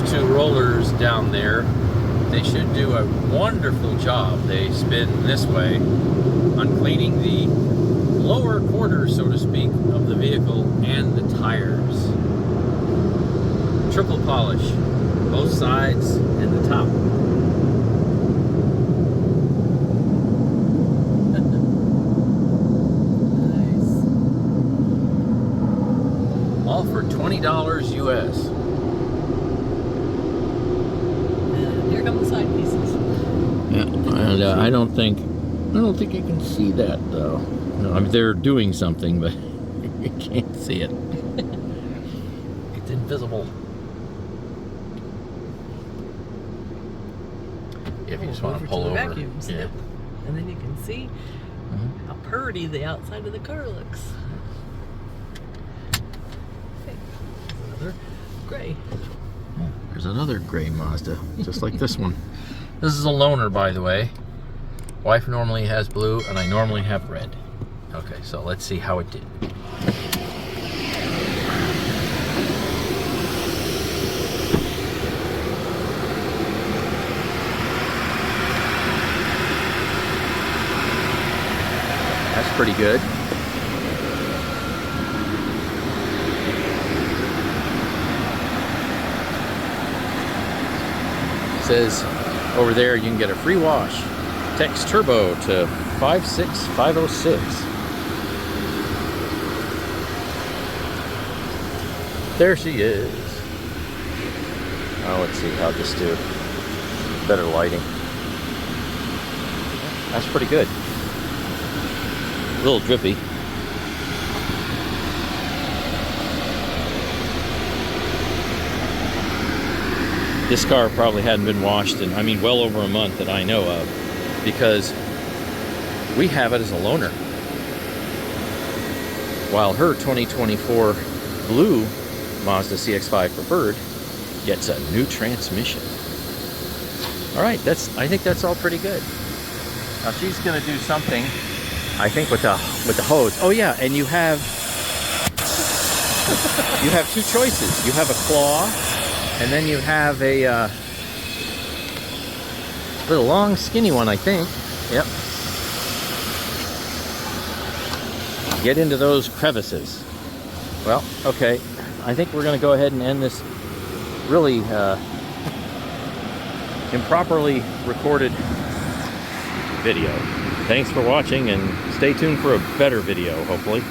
those two rollers down there, they should do a wonderful job. They spin this way on cleaning the lower quarters, so to speak, of the vehicle and the tires. Triple polish, both sides and the top. Nice. All for $20 US. And here come the side pieces. Yeah, and I don't think you can see that though. No, I mean, they're doing something, but you can't see it. It's invisible. If you just want to pull the over, vacuums. yeah. Yep. And then you can see Mhm. how purty the outside of the car looks. Okay. Another gray. There's another gray Mazda, just like this one. This is a loaner, by the way. Wife normally has blue, and I normally have red. Okay, so let's see how it did. That's pretty good. It says over there you can get a free wash. Text Turbo to 56506. There she is. Oh, let's see how this do. Better lighting. That's pretty good. A little drippy. This car probably hadn't been washed in, I mean, well over a month that I know of, because we have it as a loaner. While her 2024 blue Mazda CX-5 Preferred gets a new transmission. All right, I think that's all pretty good. Now she's gonna do something, I think, with the hose. Oh yeah, and you have two choices. You have a claw, and then you have a little long, skinny one, I think. Yep. Get into those crevices. Well, okay. I think we're going to go ahead and end this really improperly recorded video. Thanks for watching, and stay tuned for a better video, hopefully.